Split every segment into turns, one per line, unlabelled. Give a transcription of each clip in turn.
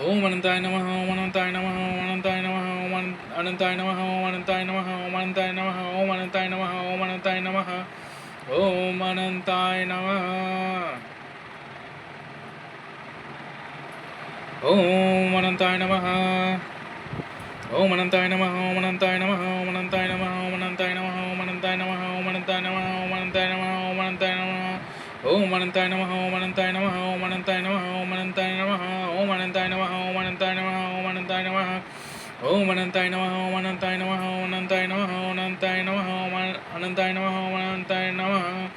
Om Anantaya Namaha, Om Anantaya Namaha, Om Anantaya Namaha, Om Anantaya Namaha, Om Anantaya Namaha, Om Anantaya Namaha, Om Anantaya Namaha, Om Anantaya Namaha, Om Anantaya Namaha. Om Anantaya Namaha. Om Anantaya Namaha, Om Anantaya Namaha, Om Anantaya Namaha, Om Anantaya Namaha, Om Anantaya Namaha, Om Anantaya Namaha, Om Anantaya Namaha, Om Anantaya Namaha. Om Anantaya Namaha, Om Anantaya Namaha, Om Anantaya Namaha, Om Anantaya Namaha, Om Anantaya Namaha, Om Anantaya Namaha, Om Anantaya Namaha. Om Anantaya Namaha, Om Anantaya Namaha, Om Anantaya Namaha, Om Anantaya Namaha, Om Anantaya Namaha, Om Anantaya Namaha.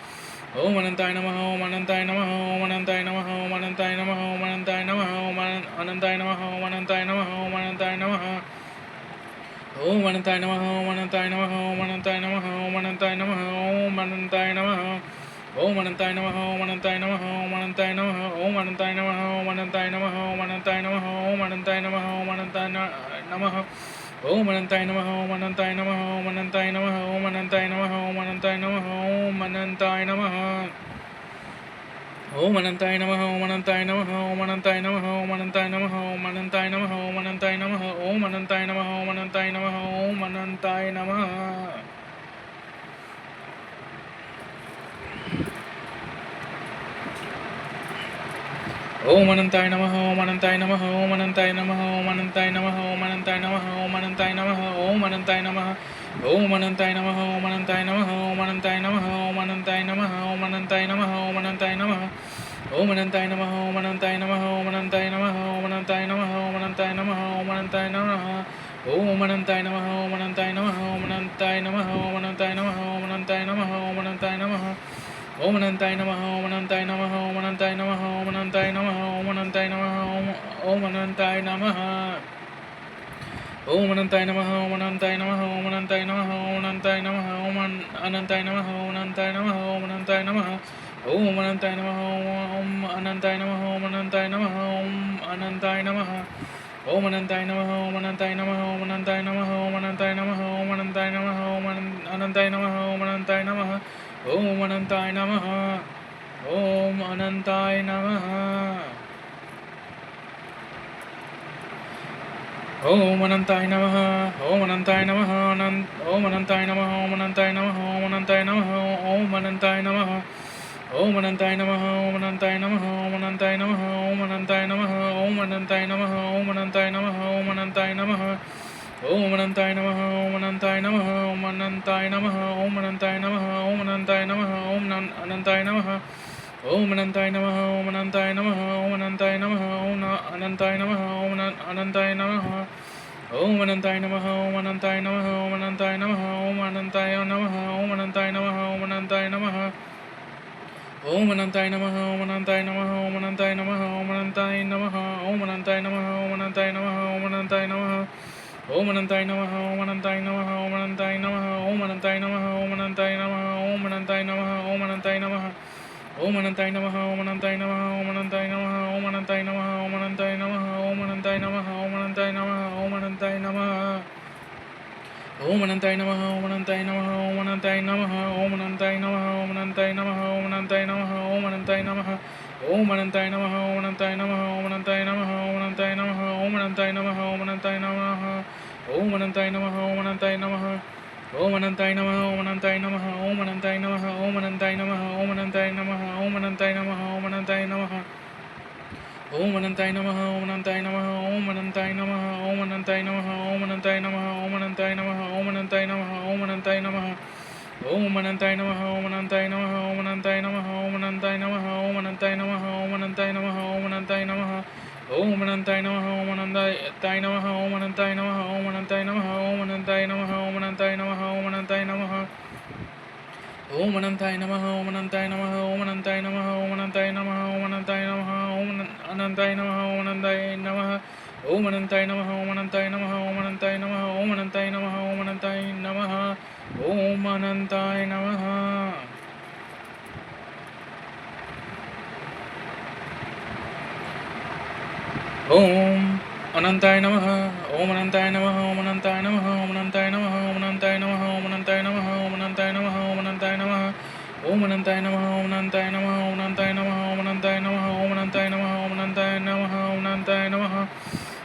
Om Anantaya Namaha, Om Anantaya Namaha, Om Anantaya Namaha, Om Anantaya Namaha, Om Anantaya Namaha, Om Anantaya Namaha, Om Anantaya Namaha, Om Anantaya Namaha. Om Anantaya Namaha, Om Anantaya Namaha, Om Anantaya Namaha, Om Anantaya Namaha, Om Anantaya Namaha. Om Anantaya Namaha, Om Anantaya Namaha, Om Anantaya Namaha, Om Anantaya Namaha, Om Anantaya Namaha, Om Anantaya Namaha, Om Anantaya Namaha, Om Anantaya Namaha. Om Anantaya Namaha, Om Anantaya Namaha, Om Anantaya Namaha, Om Anantaya Namaha, Om Anantaya Namaha, Om Anantaya Namaha. Om Anantaya Namaha, Om Anantaya Namaha, Om Anantaya Namaha, Om Anantaya Namaha, Om Anantaya Namaha, Om Anantaya Namaha, Om Anantaya Namaha, Om Anantaya Namaha, Om Anantaya Namaha. Om Anantaya Namaha, Om Anantaya Namaha, Om Anantaya Namaha, Om Anantaya Namaha, Om Anantaya Namaha, Om Anantaya Namaha, Om Anantaya Namaha, Om Anantaya Namaha, Om Anantaya Namaha, Om Anantaya Namaha, Om Anantaya Namaha, Om Anantaya Namaha, Om Anantaya Namaha. Om Anantaya Namaha, Om Anantaya Namaha, Om Anantaya Namaha, Om Anantaya Namaha, Om Anantaya Namaha, Om Anantaya Namaha. Om Anantaya Namaha, Om Anantaya Namaha, Om Anantaya Namaha, Om Anantaya Namaha, Om Anantaya Namaha, Om Anantaya Namaha. Om Anantaya Namaha, Om Anantaya Namaha, Om Anantaya Namaha, Om Anantaya Namaha, Om Anantaya Namaha, Om Anantaya Namaha. Om Anantaya Namaha, Om Anantaya Namaha, Om Anantaya Namaha, Om Anantaya Namaha, Om Anantaya Namaha, Om Anantaya Namaha, Om Anantaya Namaha. Om Anantaya Namaha, Om Anantaya Namaha, Om Anantaya Namaha, Om Anantaya Namaha. Om Anantaya Namaha, Om Anantaya Namaha, Om Anantaya Namaha, Om Anantaya Namaha, Om Anantaya Namaha, Om Anantaya Namaha, Om Anantaya Namaha. Om Anantaya Namaha. Om Anantaya Namaha. Om Anantaya Namaha, Om Anantaya Namaha, Om Anantaya Namaha, Om Anantaya Namaha, Om Anantaya Namaha, Om Anantaya Namaha. Om Anantaya Namaha, Om Anantaya Namaha, Om Anantaya Namaha, Om Anantaya Namaha, Om Anantaya Namaha, Om Anantaya Namaha, Om Anantaya Namaha. Om Anantaya Namaha, Om Anantaya Namaha, Om Anantaya Namaha, Om Anantaya Namaha, Om Anantaya Namaha, Om Anantaya Namaha. Om Anantaya Namaha, Om Anantaya Namaha, Om Anantaya Namaha, Om Anantaya Namaha, Om Anantaya Namaha. Om Anantaya Namaha, Om Anantaya Namaha, Om Anantaya Namaha, Om Anantaya Namaha, Om Anantaya Namaha, Om Anantaya Namaha. Om Anantaya Namaha, Om Anantaya Namaha, Om Anantaya Namaha, Om Anantaya Namaha, Om Anantaya Namaha, Om Anantaya Namaha, Om Anantaya Namaha. Om Anantaya Namaha, Om Anantaya Namaha, Om Anantaya Namaha, Om Anantaya Namaha, Om Anantaya Namaha, Om Anantaya Namaha, Om Anantaya Namaha. Om Anantaya Namaha, Om Anantaya Namaha, Om Anantaya Namaha, Om Anantaya Namaha, Om Anantaya Namaha, Om Anantaya Namaha, Om Anantaya Namaha, Om Anantaya Namaha. Om Anantaya Namaha, Om Anantaya Namaha, Om Anantaya Namaha, Om Anantaya Namaha, Om Anantaya Namaha, Om Anantaya Namaha, Om Anantaya Namaha. Om Anantaya Namaha, Om Anantaya Namaha, Om Anantaya Namaha, Om Anantaya Namaha, Om Anantaya Namaha, Om Anantaya Namaha. Om Anantaya Namaha, Om Anantaya Namaha. Om Anantaya Namaha, Om Anantaya Namaha, Om Anantaya Namaha, Om Anantaya Namaha, Om Anantaya Namaha, Om Anantaya Namaha, Om Anantaya Namaha. Om Anantaya Namaha, Om Anantaya Namaha, Om Anantaya Namaha, Om Anantaya Namaha, Om Anantaya Namaha, Om Anantaya Namaha, Om Anantaya Namaha, Om Anantaya Namaha. Om Anantaya Namaha, Om Anantaya Namaha, Om Anantaya Namaha, Om Anantaya Namaha, Om Anantaya Namaha, Om Anantaya Namaha, Om Anantaya Namaha. Om Anantaya Namaha, Om Anantaya Namaha, Om Anantaya Namaha, Om Anantaya Namaha, Om Anantaya Namaha, Om Anantaya Namaha, Om Anantaya Namaha. Om Anantaya Namaha, Om Anantaya Namaha, Om Anantaya Namaha, Om Anantaya Namaha, Om Anantaya Namaha, Om Anantaya Namaha, Om Anantaya Namaha. Om Anantaya Namaha, Om Anantaya Namaha, Om Anantaya Namaha, Om Anantaya Namaha, Om Anantaya Namaha. Om Anantaya Namaha. Om Anantaya Namaha, Om Anantaya Namaha, Om Anantaya Namaha, Om Anantaya Namaha, Om Anantaya Namaha, Om Anantaya Namaha, Om Anantaya Namaha, Om Anantaya Namaha. Om Anantaya Namaha, Om Anantaya Namaha, Om Anantaya Namaha, Om Anantaya Namaha, Om Anantaya Namaha, Om Anantaya Namaha, Om Anantaya Namaha.